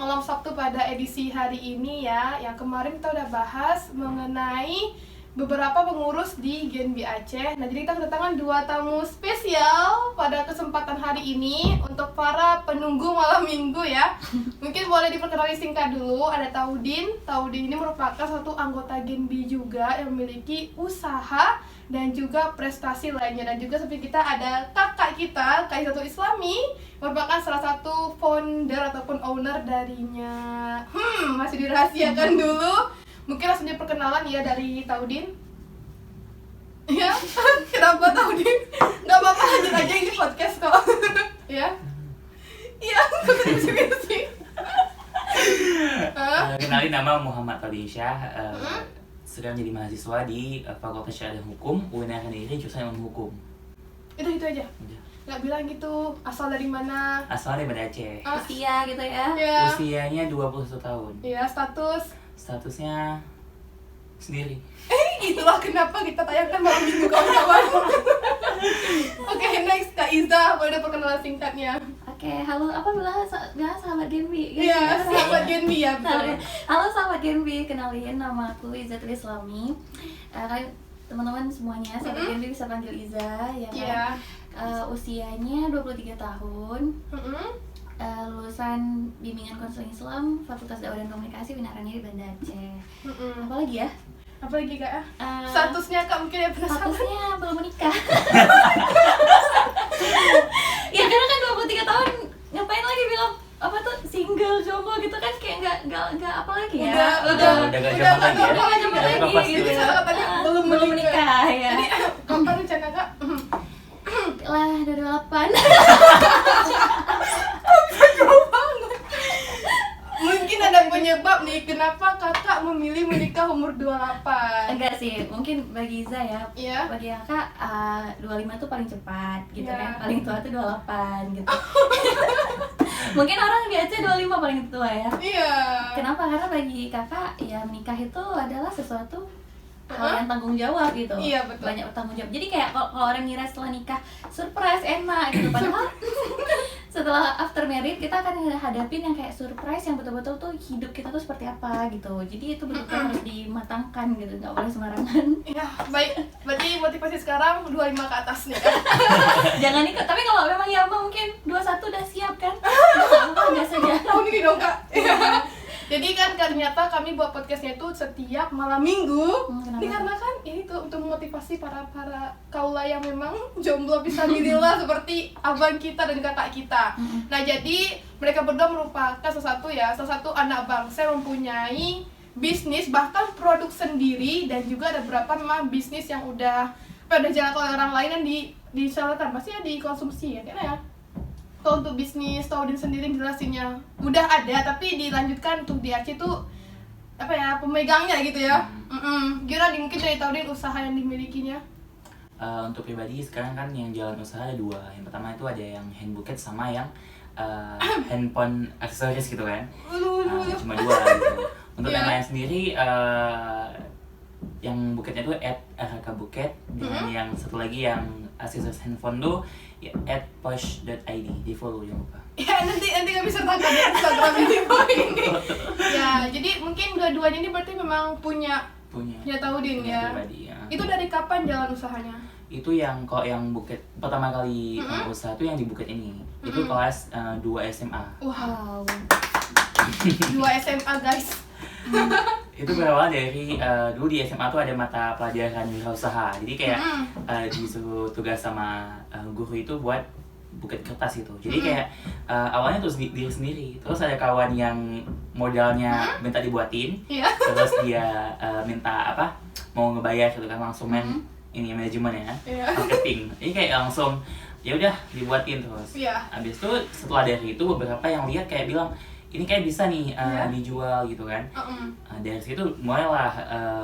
malam Sabtu pada edisi hari ini ya. Yang kemarin kita udah bahas mengenai beberapa pengurus di Genbi Aceh. Nah, jadi kita kedatangan 2 tamu spesial pada kesempatan hari ini untuk para penunggu malam minggu ya. Mungkin boleh diperkenalkan singkat dulu. Ada Taudin. Taudin ini merupakan satu anggota Genbi juga yang memiliki usaha dan juga prestasi lainnya. Dan juga seperti kita ada kakak kita, Kak Izzatul Islami, merupakan salah satu founder ataupun owner darinya. Masih dirahasiakan dulu. Mungkin langsung perkenalan ya dari Taudin. Ya, kenapa Taudin? Gak apa-apa, lanjut aja, ini podcast kok. Ya. Iya, kok bisik-bisik. Kenalin, nama Muhammad Taudin Syah. Sedang jadi mahasiswa di Fakultas Syariah dan Hukum UIN Kediri, jurusan Ilmu Hukum. Itu aja. Udah. Nggak bilang gitu, asal dari mana? Asalnya dari Aceh. Usia gitu ya. Ya. Usianya 21 tahun. Iya, Statusnya sendiri. Itulah kenapa kita tayangkan malam minggu kawan-kawan. Oke, next Kak Iza, boleh perkenalan singkatnya? Oke, halo, apa bilang sahabat Genbi? Iya, sahabat Genbi ya, betul. Halo sahabat Genbi, kenalin nama aku Izzatul Islami. Kalian teman-teman semuanya, sahabat Genbi bisa panggil Iza ya kan? Iya. Usianya 23 tahun. Lulusan bimbingan konseling Islam Fakultas Dakwah dan Komunikasi Winarani di Banda Aceh. Apalagi ya? Apalagi Kak ya? Statusnya Kak mungkin ya penasaran. Statusnya belum menikah. Ya karena kan 23 tahun ngapain lagi bilang apa tuh single jomblo gitu kan, kayak nggak apa lagi ya? Udah gak zaman lagi ya. Nggak zaman lagi Pas gitu. dulu ya. Katanya belum menikah ya. Jadi kapan rencana Kak? Lah 28. Mungkin ada penyebab nih kenapa kakak memilih menikah umur 28. Enggak sih, mungkin bagi Iza ya. Iya. Bagi kakak 25 tuh paling cepat gitu Iya. kan. Paling tua tuh 28 gitu. Mungkin orang di Aceh 25 paling tua ya. Iya. Kenapa? Karena bagi kakak ya menikah itu adalah sesuatu hal yang tanggung jawab gitu. Iya, betul. Banyak tanggung jawab. Jadi kayak kalau orang ngira setelah nikah surprise enak gitu, padahal setelah after married kita akan hadapin yang kayak surprise yang betul-betul tuh hidup kita tuh seperti apa gitu. Jadi itu betul-betul harus dimatangkan gitu, nggak boleh sembarangan. Ya, baik. Berarti motivasi sekarang 25 ke atas nih kan? Jangan ikut. Tapi kalau memang ya mungkin 21 udah siap kan? Nggak saja. Tahun ini dong Kak. Jadi kan ternyata kami buat podcastnya itu setiap malam minggu. Kenapa? Dikarenakan ya itu untuk memotivasi para kaula yang memang jomblo bisa milihlah seperti abang kita dan kakak kita. Nah jadi mereka berdua merupakan salah satu anak bangsa yang mempunyai bisnis bahkan produk sendiri, dan juga ada beberapa memang bisnis yang udah jalan oleh orang lain yang disalurkan pasti ya dikonsumsi ya kayaknya ya. Kalau untuk bisnis Taudin sendiri jelasinnya udah ada, tapi dilanjutkan untuk di Aceh tuh apa ya pemegangnya gitu ya. Gimana mungkin dari Taudin usaha yang dimilikinya? Untuk pribadi sekarang kan yang jalan usaha ada 2. Yang pertama itu ada yang hand buket sama yang handphone aksesoris gitu kan. Cuma 2 gitu. Untuk Yeah. yang lain sendiri yang buketnya tuh @rkbuket, dengan yang satu lagi yang aksesoris handphone tuh ya @posh.id, di follow jangan lupa. Ya nanti kami sertakan di Instagram ini. Ya jadi mungkin dua-duanya ini berarti memang punya Taudin ya. Pribadi, ya. Itu dari kapan jalan usahanya? Itu yang kok yang buket pertama kali usaha tuh yang di buket ini. Itu kelas 2 SMA. Wow. 2 SMA guys. Itu berawal dari dulu di SMA tuh ada mata pelajaran wirausaha. Jadi kayak disuruh tugas sama guru itu buat buket kertas gitu. Jadi kayak awalnya tuh diri sendiri. Terus ada kawan yang modalnya minta dibuatin. Iya. Terus dia minta mau ngebayar gitu kan, langsung ini manajemen ya. Iya. Marketing. Jadi kayak langsung ya udah dibuatin terus. Iya. Habis itu setelah dari itu beberapa yang lihat kayak bilang ini kayak bisa nih dijual gitu kan. Dari situ mulailah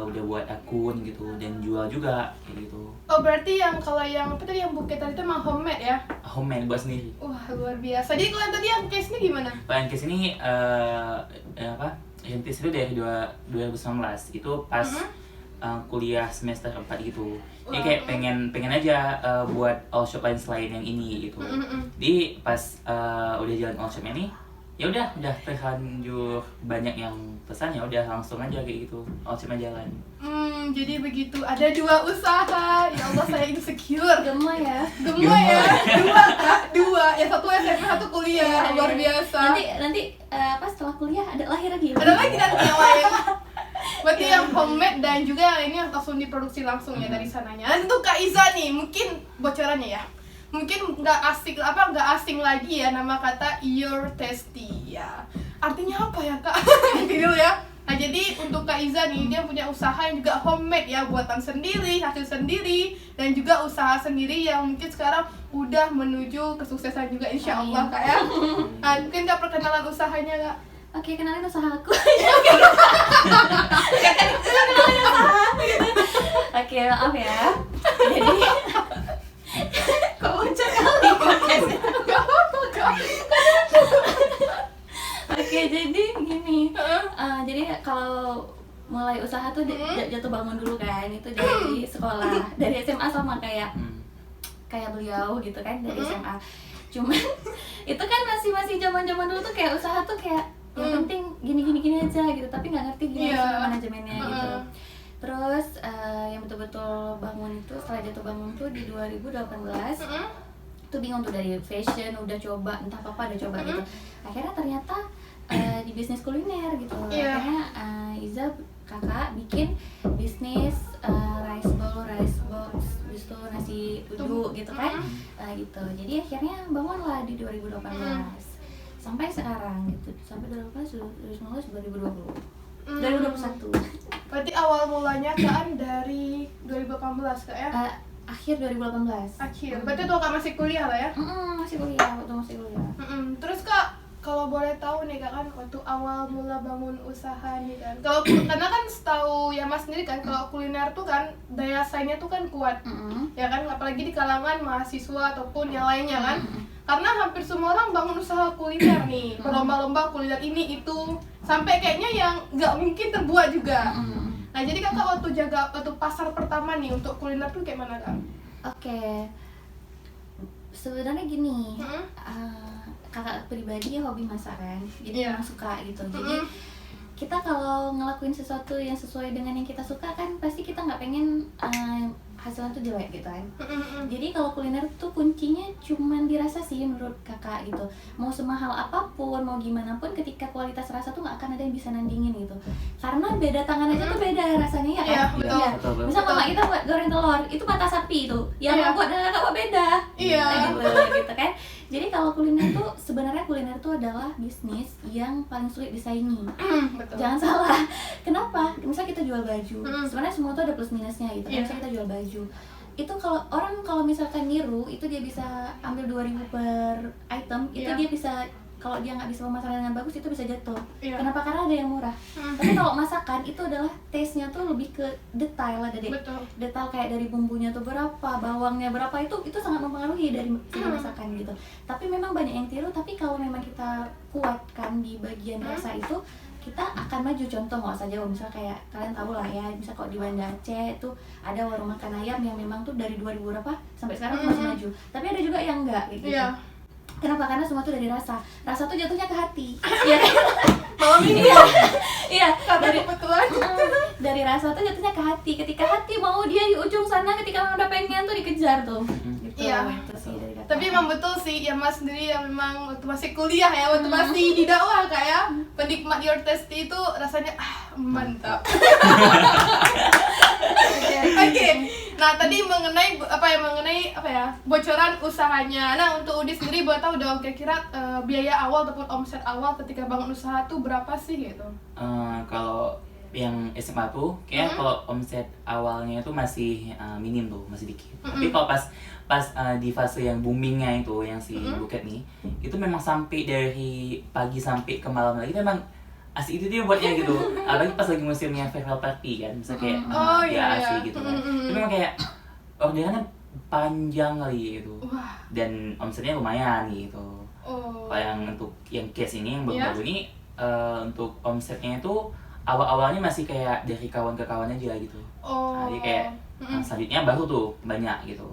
udah buat akun gitu dan jual juga kayak gitu. Oh berarti kalau yang apa tadi yang buket tadi itu emang homemade ya? Homemade buat sendiri. Wah luar biasa. Jadi kalau yang tadi yang case ini gimana? Kalau yang case ini rintis itu dari 2019 itu pas kuliah semester 4 gitu. Jadi kayak pengen aja buat all shop lain selain yang ini gitu. Jadi pas udah jalan all shop ini ya udah terlanjur banyak yang pesan, ya udah langsung aja kayak gitu, langsung aja jalan. Jadi begitu, ada 2 usaha. Ya Allah, saya insecure. Gemoy ya. Gemoy ya, 2 Kak, 2. Yang satu SMP, satu kuliah, luar biasa. Nanti apa setelah kuliah ada lahir lagi. Ada lagi nanti yang lain. Berarti yang homemade dan juga yang ini yang langsung diproduksi langsung ya dari sananya. Dan untuk Kak Iza nih, mungkin bocorannya ya. Mungkin nggak asing lagi ya nama kata Your Tasty ya. Artinya apa ya Kak? Gitu ya. Nah jadi untuk Kak Iza nih, dia punya usaha yang juga homemade ya, buatan sendiri, hasil sendiri, dan juga usaha sendiri yang mungkin sekarang udah menuju kesuksesan juga insya Allah Kak ya. Nah, mungkin Kak perkenalan usahanya Kak. Oke, kenalin usaha aku. Oke, maaf ya. Jadi kok bocor kali podcastnya. Gak apa-apa Kak. Oke, jadi gini. Jadi kalau mulai usaha tuh jatuh bangun dulu kan. Itu dari sekolah, dari SMA sama kayak beliau gitu kan, dari SMA. Cuman itu kan masih zaman dulu tuh kayak usaha tuh kayak yang penting gini aja gitu, tapi nggak ngerti gimana manajemennya gitu. Terus yang betul-betul bangun itu setelah jatuh bangun tuh di 2018 tuh bingung tuh, dari fashion udah coba entah apa udah coba gitu. Akhirnya ternyata di bisnis kuliner gitu. Akhirnya Iza kakak bikin bisnis rice box gitu, nasi uduk gitu kan. Gitu. Jadi akhirnya bangunlah di 2018 sampai sekarang gitu, sampai 2018, 2019, 2020, 2021. Berarti awal mulanya kan dari 2018 Kak ya? Akhir 2018. Akhir. Berarti tuh Kak masih kuliah lah ya? Masih kuliah, waktu masih kuliah. Terus Kak, kalau boleh tahu nih Kak, kan waktu awal mula bangun usaha nih kan, kalau karena kan setahu ya Mas sendiri kan, kalau kuliner tuh kan daya saingnya tuh kan kuat, ya kan, apalagi di kalangan mahasiswa ataupun yang lainnya kan, karena hampir semua orang bangun usaha kuliner nih, berlomba-lomba kuliner ini itu, sampai kayaknya yang nggak mungkin terbuat juga. Nah jadi Kakak waktu pasar pertama nih untuk kuliner tuh kayak mana Kak? Oke. Sebenarnya gini, kakak pribadi hobi masak kan, jadi memang suka gitu. Jadi kita kalau ngelakuin sesuatu yang sesuai dengan yang kita suka kan, pasti kita nggak pengen hasilnya tuh jelek gitu kan. Jadi kalau kuliner tuh kuncinya cuman dirasa sih menurut kakak gitu. Mau semahal apapun, mau gimana pun, ketika kualitas rasa tuh nggak akan ada yang bisa nandingin gitu. Karena beda tangan aja tuh beda rasanya ya kan. Betul. Misal mama kita buat goreng telur, itu mata sapi itu. Yang buat dan kakak buat beda. Gitu kan. Jadi kalau kuliner tuh sebenarnya kuliner tuh adalah bisnis yang paling sulit disaingi. Jangan salah. Kenapa? Misal kita jual baju. Sebenarnya semua tuh ada plus minusnya gitu. Misal kita jual baju. Itu kalau misalkan niru, itu dia bisa ambil 2.000 per item, itu dia bisa, kalau dia nggak bisa memasarkan dengan bagus, itu bisa jatuh. Kenapa? Karena ada yang murah. Tapi kalau masakan itu adalah taste-nya tuh lebih ke detail, ada detail kayak dari bumbunya tuh berapa, bawangnya berapa, itu sangat mempengaruhi dari masakan gitu. Tapi memang banyak yang tiru, tapi kalau memang kita kuatkan di bagian rasa itu, kita akan maju. Contoh nggak usah jauh, misalnya kayak kalian tahu lah ya, misal kalau di Banda Aceh tuh ada warung makan ayam yang memang tuh dari 2000 berapa sampai sekarang tuh masih maju. Tapi ada juga yang enggak gitu. Kenapa? Karena semua tuh dari rasa tuh jatuhnya ke hati. Iya. Malam ini iya, dari kebetulan dari rasa tuh jatuhnya ke hati. Ketika hati mau dia di ujung sana, ketika udah pengen tuh dikejar tuh. Gitu. Itu sih dari kata. Tapi emang betul sih ya Mas sendiri yang memang waktu masih kuliah ya, waktu masih di dakwah Kak ya, penikmat Your Tasty itu rasanya mantap. Oke. Nah, tadi mengenai bocoran usahanya. Nah, untuk Udi sendiri boleh tahu dong kira-kira biaya awal ataupun omset awal ketika bangun usaha tuh berapa sih gitu? Kalau yang SMA tuh kayak kalau omset awalnya itu masih minim tuh, masih dikit. Tapi kalau pas di fase yang boomingnya itu, yang si Buket nih, itu memang sampai dari pagi sampai ke malam lagi, memang asik itu dia buatnya gitu. Apalagi pas lagi musimnya farewell party kan, misalnya kayak asik gitu kan. Itu memang kayak orderannya panjang kali gitu. Dan omsetnya lumayan gitu. Kalau yang untuk yang case ini, yang baru-baru ini, untuk omsetnya itu awal-awalnya masih kayak dari kawan ke kawan aja gitu. Jadi kayak selanjutnya baru tuh banyak gitu.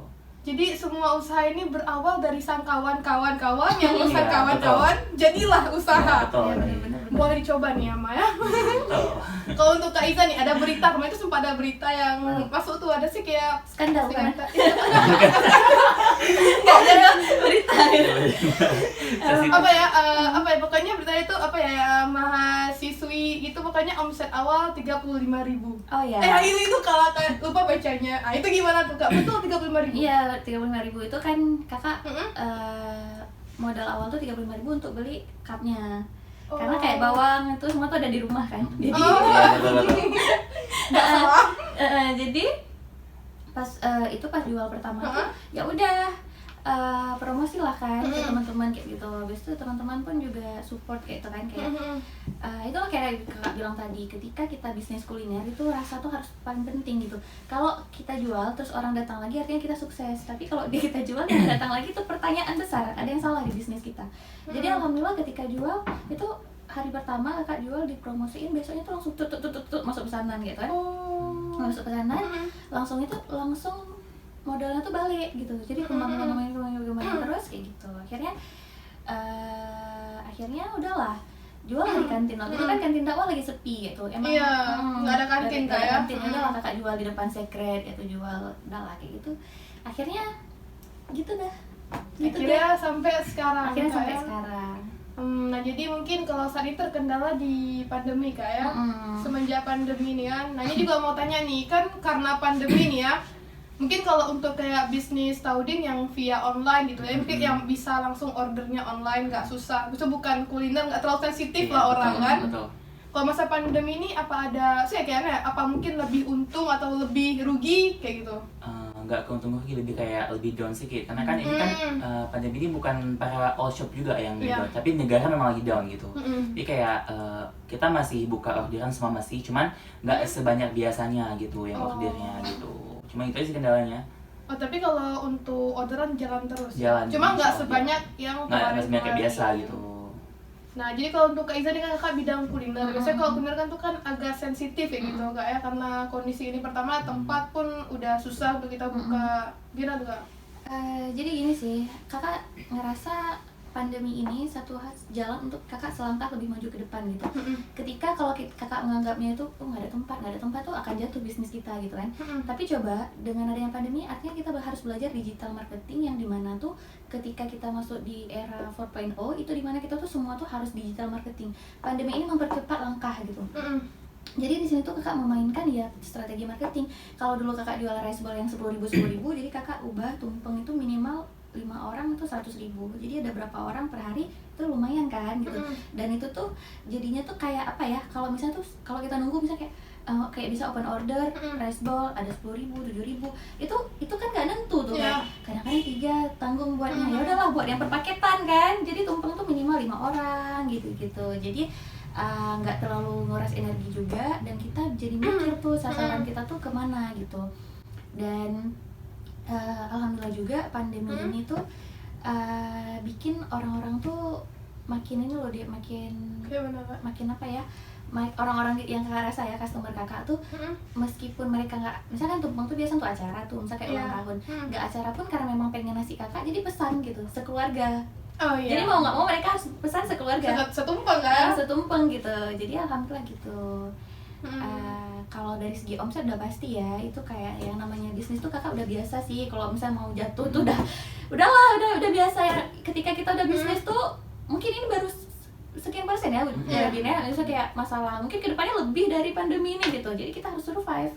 Jadi semua usaha ini berawal dari sang kawan-kawan yang Iya, usaha kawan-kawan, jadilah usaha. Iya, betul. Iya, bener-bener. Boleh dicoba nih ya, Ma ya. Betul. Kalau untuk Kak Iza nih, ada berita, kemarin itu sempat ada berita yang masuk tuh, ada sih kayak Skandal kan? Nggak ada Berita. apa ya pokoknya berita itu apa ya, mahasiswi itu pokoknya omset awal 35.000. Oh ya. Ini itu kalau kayak lupa bacanya. Itu gimana tuh Kak? Betul 35.000. Iya, 35.000 itu kan kakak Mm-mm. modal awal tuh 35.000 untuk beli cupnya. Oh. Karena kayak bawang itu semua tuh ada di rumah kan. Jadi Iya, betul. jadi pas itu pas jual pertama tuh ya udah promosi lah kan ke teman-teman kayak gitu. Habis itu teman-teman pun juga support kayak itu kan kayak itulah kayak kakak bilang tadi, ketika kita bisnis kuliner itu rasa tuh harus paling penting gitu. Kalau kita jual terus orang datang lagi artinya kita sukses, tapi kalau dia kita jual dan datang lagi itu pertanyaan besar, ada yang salah di bisnis kita. Jadi alhamdulillah ketika jual itu hari pertama kakak jual dipromosiin, besoknya tuh langsung tut masuk pesanan gitu kan. Masuk pesanan langsung modalnya tuh balik gitu, jadi kembang terus kayak gitu. Akhirnya udahlah jual di kantin. Waktu itu kan kantin dakwah lagi sepi gitu, emang Iya, nggak ada kantin nggak ada ya. kantin, udahlah kakak jual di depan sekret gitu, jual udahlah kayak gitu. Akhirnya gitu dah, gitu Akhirnya sampai sekarang. akhirnya Kak, sampai ya. sekarang. Nah jadi mungkin kalau saat ini terkendala di pandemi Kak ya. Semenjak pandemi nih kan. Nah ini juga mau tanya nih, kan karena pandemi nih ya, mungkin kalau untuk kayak bisnis Taudin yang via online gitu ya, mungkin yang bisa langsung ordernya online, nggak susah. Itu bukan kuliner, nggak terlalu sensitif Iya, lah betul, orang kan. betul. Kalau masa pandemi ini apa ada, saya kayaknya apa mungkin lebih untung atau lebih rugi kayak gitu? Nggak keuntungan rugi, lebih kayak lebih down sedikit karena kan ini kan pandemi ini bukan para all shop juga yang Iya. down, tapi negara memang lagi down gitu. Mm-mm. Jadi kayak kita masih buka orderan semua masih, cuman nggak sebanyak biasanya gitu yang ordernya gitu. Cuma itu aja sih kendalanya. Oh tapi kalau untuk orderan jalan terus. Jalan Cuma nggak terus, sebanyak yang Nggak sebanyak kayak biasa kemarin. gitu. Nah jadi kalau untuk Kak Iza ini kan kakak bidang kuliner. Biasanya kalau kuliner kan tuh kan agak sensitif ya gitu Kak ya, karena kondisi ini pertama tempat pun udah susah untuk kita buka. Gimana tuh Kak? Jadi gini sih, kakak ngerasa pandemi ini satu jalan untuk kakak selangkah lebih maju ke depan gitu. Ketika kalau kakak menganggapnya itu nggak ada tempat tuh akan jatuh bisnis kita gitu kan. Tapi coba dengan adanya pandemi, artinya kita harus belajar digital marketing yang dimana tuh ketika kita masuk di era 4.0 itu dimana kita tuh semua tuh harus digital marketing. Pandemi ini mempercepat langkah gitu. Jadi di sini tuh kakak memainkan ya strategi marketing. Kalau dulu kakak jual rice ball yang 10.000, jadi kakak ubah tumpeng itu minimal 5 orang itu 100.000. Jadi ada berapa orang per hari itu lumayan kan gitu. Dan itu tuh jadinya tuh kayak apa ya? Kalau misalnya tuh kalau kita nunggu misalnya kayak bisa open order rice ball ada 10.000, 7.000. Itu kan nggak nentu tuh kan. Kadang-kadang 3 tanggung buatnya. Ya udahlah buat yang perpaketan kan. Jadi tumpeng tuh minimal 5 orang gitu-gitu. Jadi nggak terlalu nguras energi juga, dan kita jadi mikir tuh sasaran kita tuh kemana gitu. Dan alhamdulillah juga pandemi ini tuh bikin orang-orang tuh makin ini loh, dia makin apa ya, orang-orang yang kakak rasa ya customer kakak tuh meskipun mereka nggak, misalkan tumpeng tuh biasa untuk acara tuh, misalnya kayak ulang tahun, nggak acara pun karena memang pengen ngasih kakak jadi pesan gitu sekeluarga. Oh iya. Jadi mau nggak mau mereka harus pesan sekeluarga. Setumpeng kan? Setumpeng gitu. Jadi alhamdulillah gitu. Kalau dari segi omset udah pasti ya, itu kayak yang namanya bisnis tuh kakak udah biasa sih. Kalau misalnya mau jatuh tuh udah biasa ya. Ketika kita udah bisnis tuh mungkin ini baru sekian persen ya jadinya, misalnya kayak masalah mungkin kedepannya lebih dari pandemi ini gitu. Jadi kita harus survive.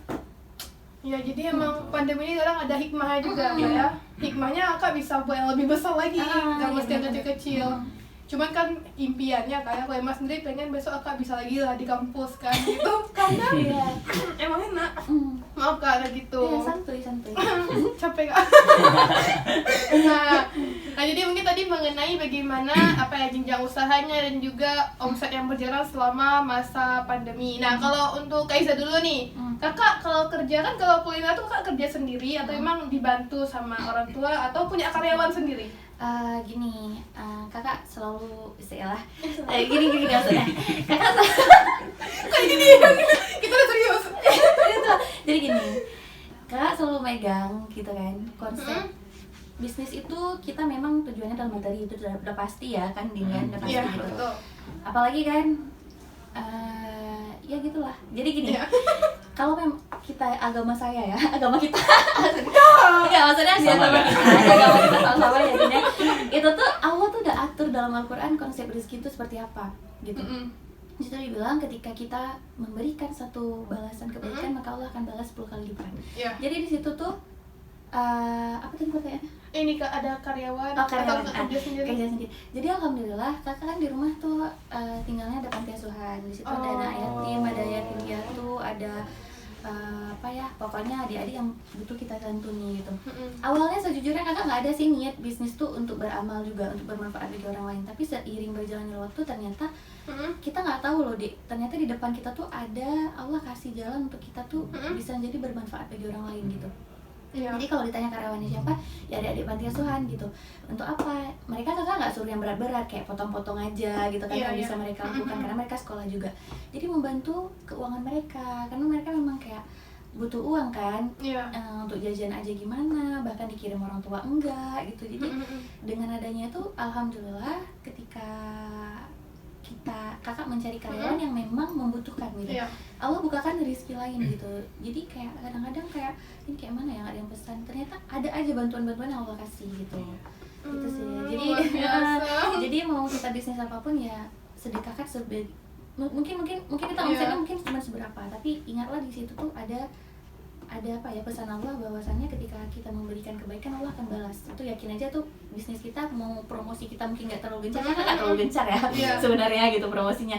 Ya jadi emang pandemi ini kadang ada hikmahnya juga ya. Hikmahnya kakak bisa buat yang lebih besar lagi, nggak mesti yang kecil-kecil. Cuman kan impiannya kayak kalau Mas sendiri pengen besok kakak bisa lagi lah di kampus kan gitu, karena emang enak. Maaf kak kayak gitu. Ya, santuy. Capek kak. Nah jadi mungkin tadi mengenai bagaimana apa ya jenjang usahanya dan juga omset yang berjalan selama masa pandemi. Nah kalau untuk Kak Iza dulu nih, kakak kalau kerja kan, kalau kuliner tuh kakak kerja sendiri atau emang dibantu sama orang tua atau punya karyawan sendiri? Gini, kakak selalu istilah gini maksudnya. Kakak Kayak gini kita udah serius. jadi gini, kakak selalu megang gitu kan konsep bisnis itu kita memang tujuannya dalam materi itu udah pasti ya kan, dengan udah pasti Iya, gitu. betul. Apalagi kan ya gitulah. Jadi gini, kalau memang kita agama saya ya, agama kita enggak maksudnya di agama kita, agama kita sama-sama ya Din, ya. Itu tuh Allah tuh udah atur dalam Al-Qur'an konsep rezeki itu seperti apa gitu. Di situ dibilang ketika kita memberikan satu balasan kebaikan maka Allah akan balas 10 kali lipat. Iya. Jadi di situ tuh apa tadi pertanyaannya? Ini ada karyawan, Karyawan, atau kerja sendiri? kerja sendiri. Jadi alhamdulillah kakak kan di rumah tuh tinggalnya ada panti asuhan. Di situ ada anak yatim, ada yatim piatu, ada pokoknya adik-adik yang butuh kita santuni gitu. Awalnya sejujurnya kakak nggak ada sih niat bisnis tuh untuk beramal juga, untuk bermanfaat bagi orang lain. Tapi seiring berjalannya waktu ternyata kita nggak tahu loh Dik, ternyata di depan kita tuh ada Allah kasih jalan untuk kita tuh bisa jadi bermanfaat bagi orang lain gitu. Iya. Jadi kalau ditanya karyawannya siapa, ya adik-adik panti asuhan gitu. Untuk apa? Mereka kakak nggak suruh yang berat-berat kayak potong-potong aja gitu kan, yang bisa mereka lakukan karena mereka sekolah juga. Jadi membantu keuangan mereka karena mereka memang kayak butuh uang kan, untuk jajan aja gimana, bahkan dikirim orang tua enggak gitu. Jadi dengan adanya itu alhamdulillah ketika kakak mencari karyawan yang memang membutuhkan gitu, Allah bukakan rezeki lain gitu. Jadi kayak kadang-kadang kayak ini kayak mana ya, ada yang pesan, ternyata ada aja bantuan-bantuan yang Allah kasih gitu. Gitu sih. Jadi jadi mau kita bisnis apapun ya sedekahkan mungkin kita omsetnya mungkin cuma seberapa, tapi ingatlah di situ tuh ada apa ya, pesan Allah bahwasannya ketika kita memberikan kebaikan Allah akan balas. Itu yakin aja tuh. Bisnis kita mau promosi kita mungkin nggak terlalu gencar, karena nggak terlalu gencar ya sebenarnya gitu promosinya,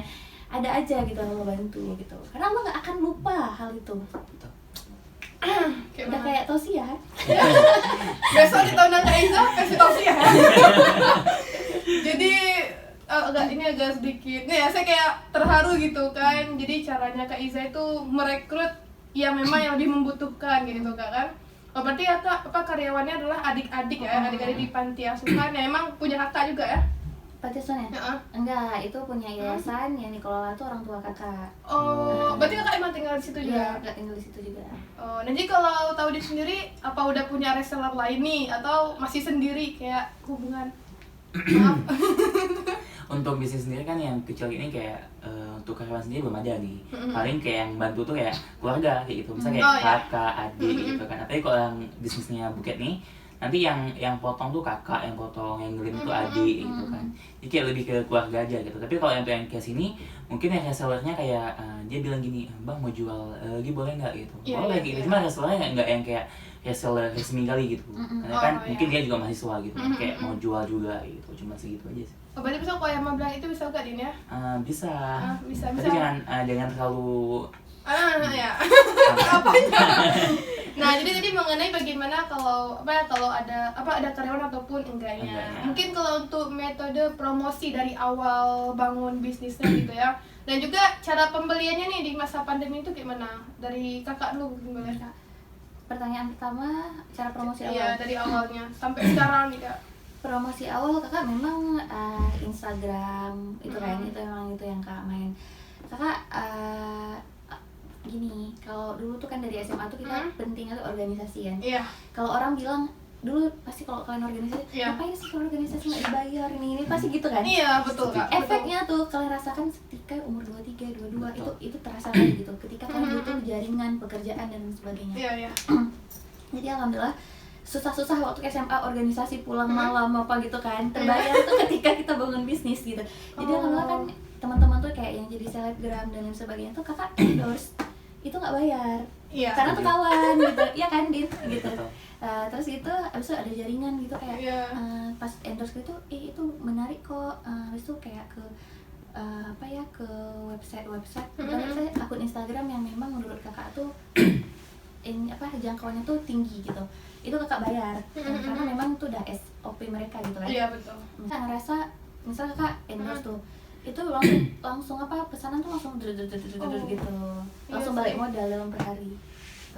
ada aja gitu Allah bantu gitu, karena Allah nggak akan lupa hal itu. Udah kayak Tosi ya. Besok kita undang Kak Iza, kasih Tosi ya. Jadi agak sedikit nih ya, saya kayak terharu gitu kan. Jadi caranya Kak Iza itu merekrut yang memang yang lebih membutuhkan gitu kan. Oh, berarti karyawannya adalah adik-adik ya, adik-adik di panti asuhan ya, emang punya kakak juga ya? Panti asuhan ya? Enggak, itu punya yayasan yang dikelola tuh orang tua kakak. Oh, berarti kakak emang tinggal di situ juga? Iya, kakak tinggal di situ juga. Oh, nanti kalau tahu di sendiri, apa udah punya reseller lain nih, atau masih sendiri kayak hubungan? Maaf. Untuk bisnis sendiri kan yang kecil ini kayak untuk karyawan sendiri belum ada nih. Paling kayak yang bantu tuh kayak keluarga kayak gitu, misalnya kayak kakak, adik gitu kan. Tapi kalau yang bisnisnya Buket nih, nanti yang potong tuh kakak, yang potong, yang ngelim tuh adik gitu kan. Jadi kayak lebih ke keluarga aja gitu. Tapi kalau yang kayak sini, mungkin yang resellernya kayak dia bilang gini, Bang mau jual lagi boleh nggak gitu. Boleh gitu. Cuma resellernya nggak yang kayak reseller resmi kali gitu. Karena kan mungkin dia juga mahasiswa gitu, kayak mau jual juga gitu. Cuma segitu aja sih. Oh, berarti bisa kalau yang mau bilang itu bisa nggak Din ya? Bisa. Bisa. Tapi jangan terlalu ya. Apanya? Nah, jadi mengenai bagaimana kalau ada karyawan ataupun enggaknya. Mungkin kalau untuk metode promosi dari awal bangun bisnisnya gitu ya. Dan juga cara pembeliannya nih di masa pandemi itu gimana? Dari kakak dulu gimana? Pertanyaan pertama, cara promosi awal. Iya, dari awalnya sampai sekarang nih Kak. Promosi awal kakak memang Instagram itu kan, itu memang itu yang kakak main. Kakak gini, kalau dulu tuh kan dari SMA tuh kita pentingnya tuh organisasi kan. Iya. Kalau orang bilang dulu pasti kalau kalian organisasi, ngapain sih kalau organisasi nggak dibayar ini pasti gitu kan. Iya, betul Kak. Efeknya tuh kalian rasakan ketika umur 23, 22 itu terasa lagi gitu. Ketika kalian butuh jaringan, pekerjaan dan sebagainya. Iya. Jadi alhamdulillah susah-susah waktu SMA organisasi pulang malam apa gitu kan, terbayar tuh ketika kita bangun bisnis gitu. Jadi alhamdulillah kan teman-teman tuh kayak yang jadi selebgram dan lain sebagainya tuh kakak endorse itu nggak bayar, karena tuh kawan gitu, ya kan Din gitu. Terus itu abis itu ada jaringan gitu kayak pas endorse gitu, itu menarik kok. Abis itu kayak ke ke website akun Instagram yang memang menurut kakak tuh jangkauannya tuh tinggi gitu, itu kakak bayar karena memang itu udah SOP mereka gitu kan. Iya betul. Kakak ngerasa misal kakak endorse tuh itu langsung pesanan tuh langsung gitu, langsung balik modal dalam per hari.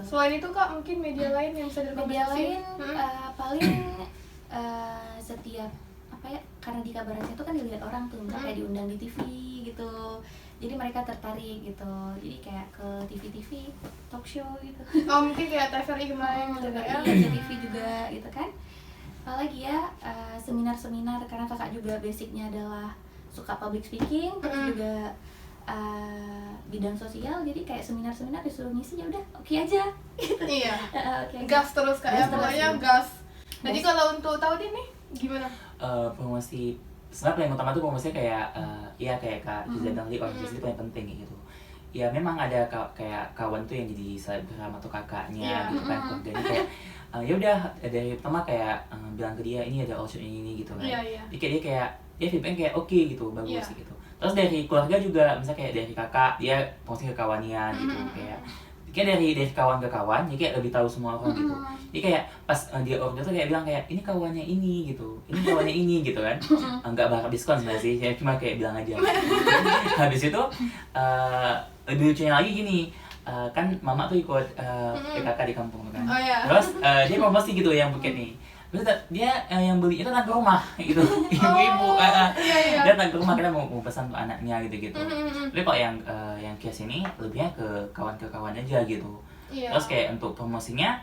Selain itu Kak, mungkin media lain yang bisa direkomendasi? Media lain paling setiap karena di Kabar Aceh itu kan dilihat orang tuh, misalnya kayak diundang di TV gitu, jadi mereka tertarik gitu, jadi kayak ke TV talk show gitu. Oh, mungkin kayak TVRI kemarin gitu ya, ya? TV juga gitu kan. apalagi ya, seminar-seminar, karena kakak juga basicnya adalah suka public speaking, terus juga bidang sosial, jadi kayak seminar-seminar disuruh ngisi ya udah oke aja gitu. Iya. Oke. Gas terus kayak Gas terus, pokoknya iya. gas. Jadi kalau untuk tahun ini gimana? Promosi sebenarnya paling utama tuh promosinya kayak ya kayak Kak Kiza bilang tadi, organisasi itu paling penting gitu. Ya memang ada kayak kawan tuh yang jadi selebgram atau kakaknya gitu kan, keluarganya kayak ya udah dari pertama kayak bilang ke dia ini ada option ini gitu kan. Jadi kayak dia kayak ya feedback kayak oke gitu, bagus gitu. Terus dari keluarga juga, misalnya kayak dari kakak dia promosi ke kawannya gitu, kayak dari kawan ke kawan, jadi kayak lebih tahu semua orang gitu. Jadi kayak pas dia order tuh kayak bilang kayak ini kawannya ini gitu, ini kawannya ini gitu kan. Enggak bakal diskon sebenarnya sih, ya cuma kayak bilang aja. Habis itu lebih lucunya lagi gini, kan mama tuh ikut PKK di kampung kan. Terus dia promosi gitu yang Phuket nih. Terus dia yang beli itu datang ke rumah gitu, ibu-ibu dia datang ke rumah, kita mau pesan untuk anaknya gitu. Tapi kok yang case ini lebihnya ke kawan aja gitu. Terus kayak untuk promosinya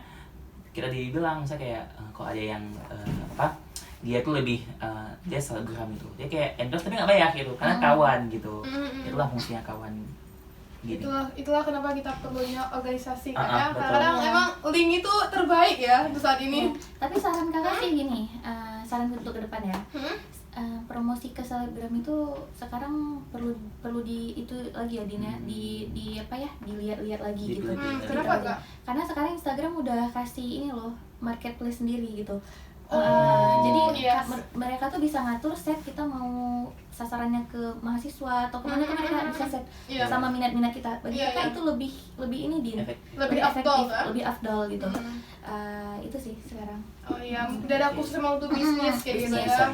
kita dibilang misalnya kayak kok ada yang dia tuh lebih dia selebgram gitu, dia kayak endorse tapi nggak bayar gitu karena kawan gitu. Itulah fungsinya kawan gini. Itulah kenapa kita perlunya organisasi karena kadang emang link itu terbaik ya untuk saat ini. Tapi saran kakak sih gini, saran untuk ke depan ya, promosi ke selebgram itu sekarang perlu di itu lagi ya, di apa ya, dilihat-lihat lagi gitu. Kenapa Kak? Karena sekarang Instagram udah kasih ini loh, marketplace sendiri gitu. Jadi mereka tuh bisa ngatur set kita mau sasarannya ke mahasiswa atau kemana tuh mereka bisa set sama minat-minat kita. Bagi kita itu lebih ini lebih efektif, lebih afdal gitu. Itu sih sekarang. Oh iya, udah ada khusus emang untuk bisnis kayak gitu ya.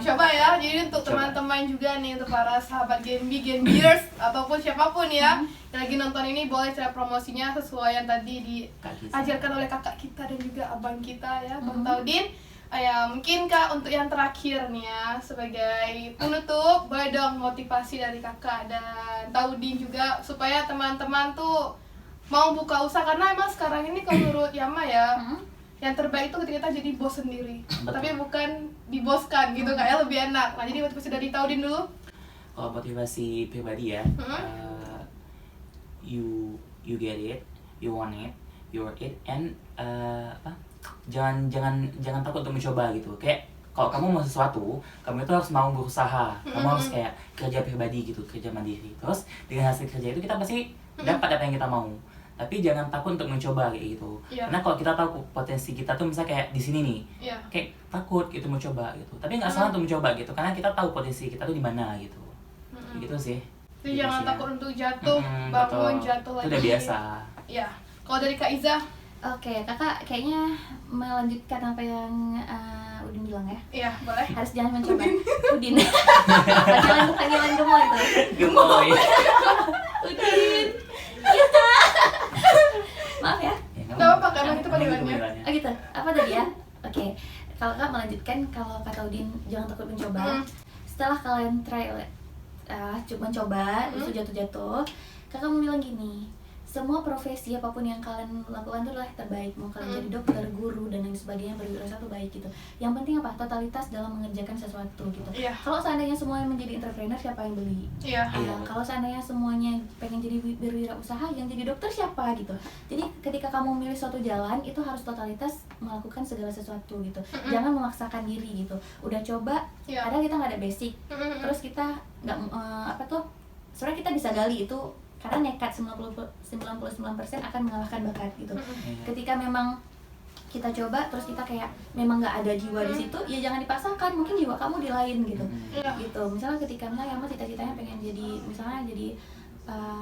Coba ya, jadi untuk teman-teman juga nih, untuk para sahabat Genbiers ataupun siapapun ya yang lagi nonton ini, boleh cara promosinya sesuai yang tadi diajarkan oleh kakak kita dan juga abang kita ya, Bang Taudin. Ya mungkin Kak untuk yang terakhir nih ya, sebagai penutup, boleh dong motivasi dari kakak dan Taudin juga supaya teman-teman tuh mau buka usaha, karena emang sekarang ini kalau menurut Yama ya, yang terbaik itu ketika kita jadi bos sendiri. Betul. Tapi bukan diboskan gitu, kayak lebih enak. Nah jadi motivasi dari Taudin dulu. Kalau motivasi pribadi ya, you get it, you want it, you work it, and jangan takut untuk mencoba gitu. Kayak kalau kamu mau sesuatu, kamu itu harus mau berusaha, kamu harus kayak kerja pribadi gitu, kerja mandiri. Terus dengan hasil kerja itu kita pasti dapat apa yang kita mau. Tapi jangan takut untuk mencoba kayak gitu. Karena kalau kita tahu potensi kita tuh misalnya kayak di sini nih, kayak takut gitu mencoba gitu. Tapi nggak salah untuk mencoba gitu, karena kita tahu potensi kita tuh di mana gitu. Gitu sih. Jadi jangan takut untuk jatuh, bangun, jatuh lagi. Itu udah biasa. Ya. Kalau dari Kak Iza? Oke, kakak kayaknya melanjutkan apa yang Udin bilang ya. Iya, boleh. Harus jangan mencoba. Udin. Panggilan gemoy itu. Gemoy. Udin. Iya Kak. Maaf ya. Gak apa-apa, karena itu panggilannya. Oh gitu. Apa tadi ya? Oke. Kalau Kak melanjutkan, kalau kata Udin jangan takut mencoba. Setelah kalian coba, itu jatuh-jatuh, kakak mau bilang gini, semua profesi apapun yang kalian lakukan itu adalah terbaik. Mau kalian jadi dokter, guru, dan lain sebagainya, berwirausaha itu baik gitu. Yang penting apa? Totalitas dalam mengerjakan sesuatu gitu. Kalau seandainya semuanya menjadi entrepreneur, siapa yang beli? Kalau seandainya semuanya pengen jadi berwirausaha, yang jadi dokter siapa gitu. Jadi ketika kamu memilih suatu jalan, itu harus totalitas melakukan segala sesuatu gitu. Jangan memaksakan diri gitu. Udah coba, kadang kita nggak ada basic, terus kita nggak sebenarnya kita bisa gali itu. Karena nekat 99% akan mengalahkan bakat gitu. Ketika memang kita coba terus kita kayak memang nggak ada jiwa di situ, ya jangan dipaksakan. Mungkin jiwa kamu di lain gitu. Gitu. Misalnya ketika Yama cita-citanya pengen jadi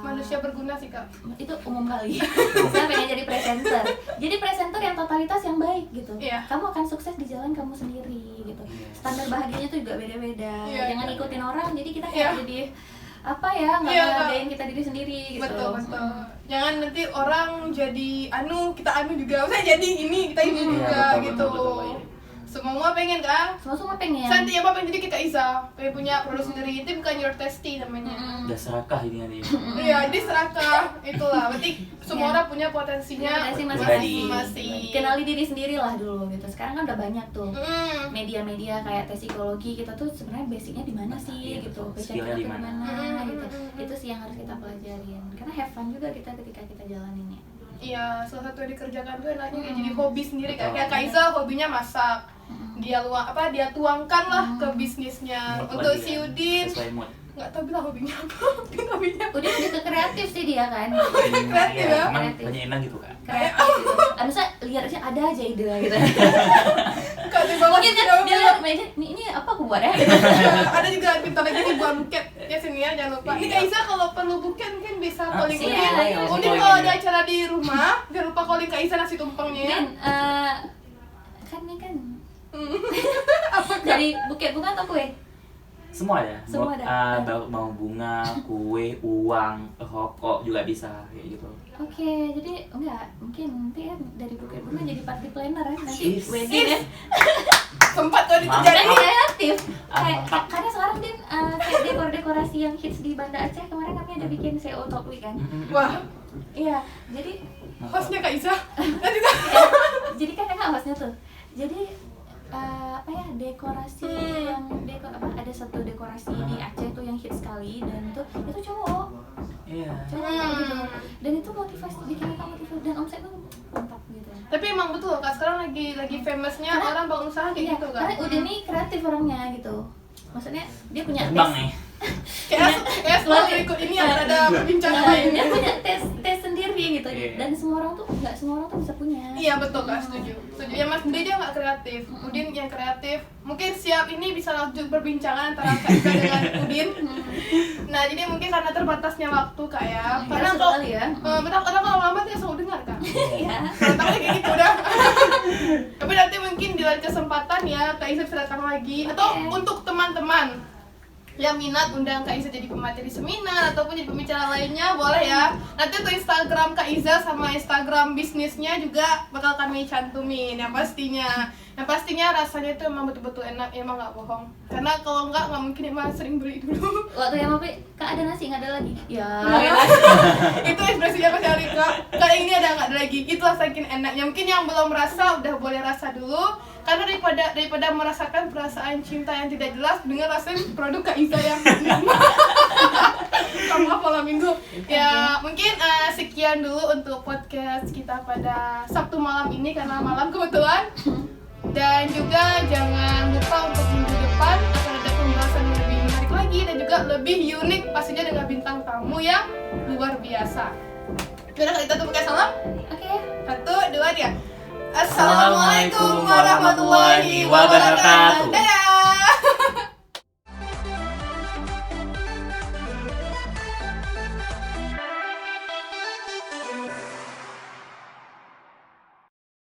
manusia berguna sih Kak. Itu umum kali. Misalnya pengen jadi presenter. Jadi presenter yang totalitas yang baik gitu. Kamu akan sukses di jalan kamu sendiri gitu. Standar bahagianya tuh juga beda-beda. Jangan ikutin orang. Jadi kita kayak jadi nggak ngehargain kita diri sendiri gitu. Betul. Jangan nanti orang jadi kita juga, misalnya jadi ini kita ini juga gitu. Semua pengen kan? Semua pengen. Santi apa pengen jadi kayak Iza, pengen punya produk sendiri, itu bukan your tasty namanya. Udah serakah ini ada. Iya, jadi serakah itulah. Berarti semua orang punya potensinya Potensi masing-masing. Kenali diri sendiri lah dulu gitu. Sekarang kan udah banyak tuh media-media kayak tes psikologi, kita tuh sebenarnya basicnya di mana sih Iya, gitu, passion skillnya kita di tuh mana. gimana gitu. Itu sih yang harus kita pelajarin. Karena have fun juga kita ketika kita jalaninnya. Iya, salah satu yang dikerjakan tuh enaknya kayak jadi hobi sendiri kan. Kayak Kaiza hobinya masak. Dia dia tuangkan lah ke bisnisnya. Mood Untuk lagi si kan, Udin sesuai mood. nggak tahu bilang hobinya apa. Hobinya Udah ke kreatif sih dia kan. kreatif Iya, ya. cuman Kreatif. banyak enak gitu kan. Kreatif gitu. Harusnya lihat aja ada aja ide gitu. Kak di bawah Mungkin kan jauh dia lihat meja, ini apa aku buat ya? Gitu. ada juga pintar lagi di buat buket ya sini ya, jangan lupa. Ini Iya. Kaiza kalau perlu buket mungkin bisa calling iya, Udin. iya, Udin iya. kalau ada acara di rumah jangan lupa calling Kaiza nasi tumpengnya ya. Dan kan ini kan dari buket bunga atau kue? Semua ada. Semua ada. Mau bunga, kue, uang, rokok juga bisa kayak gitu. Oke, jadi enggak, mungkin nanti kan dari buket bunga jadi party planner ya nanti Is. wedding ya. Sempat kalau itu Mantap. jadi. Jadi kreatif. Ah. Karena sekarang Din kayak dekor-dekorasi yang hits di Banda Aceh kemarin kami ada bikin CO Talk Week kan. Wah, Iya, jadi hostnya Kaiza. Nanti jadi kan enggak hostnya tuh. Jadi apa ya dekorasi yang ada satu dekorasi di Aceh tuh yang hits sekali dan itu cowok Iya. gitu. Dan itu motivasi bikin mereka motivasi dan omsetnya mantap gitu. Tapi emang betul Kak, sekarang lagi famousnya orang bangun usaha kayak Iya, gitu kan. karena udah nih kreatif orangnya gitu. Maksudnya dia punya Bang tes. nih. Kayak selalu ikut ini yang ada perbincangan Nah, lain. dia punya tes sendiri gitu. Iya. Dan semua orang tuh nggak semua orang tuh bisa punya. Iya betul Kak, setuju. Setuju. Ya Mas Dede dia nggak kreatif, Udin yang kreatif. Mungkin siap ini bisa lanjut perbincangan antara Kak Iza dengan Udin. Nah jadi mungkin karena terbatasnya waktu Kak ya. Karena Seru kalau kali ya. benar karena kalau lama dia selalu dengar Kak. Iya. Takutnya kayak gitu udah. Tapi nanti mungkin di lain kesempatan ya Kak Iza bisa datang lagi. Atau Oke. untuk teman-teman yang minat undang Kak Iza jadi pemateri seminar ataupun jadi pembicara lainnya boleh ya. Nanti untuk Instagram Kak Iza sama Instagram bisnisnya juga bakal kami cantumin yang pastinya. Yang pastinya rasanya itu emang betul-betul enak, emang nggak bohong. Karena kalau nggak mungkin emang sering beli dulu. Waktu yang apa? Kak ada nasi nggak ada lagi? Ya. Itu ekspresinya Mas Ari Kak. Kak ini ada nggak ada lagi? Itulah saking enaknya. Mungkin yang belum rasa udah boleh rasa dulu. Karena daripada merasakan perasaan cinta yang tidak jelas dengan rasain produk Kak Iza yang kamu apa malam minggu. Ya mungkin sekian dulu untuk podcast kita pada Sabtu malam ini karena malam kebetulan. Dan juga jangan lupa untuk minggu depan akan ada pembahasan yang lebih menarik lagi dan juga lebih unik pastinya dengan bintang tamu yang luar biasa. Yaudah kita tuh pakai salam. Oke. 1, 2, 3. Assalamualaikum warahmatullahi wabarakatuh. Dadah.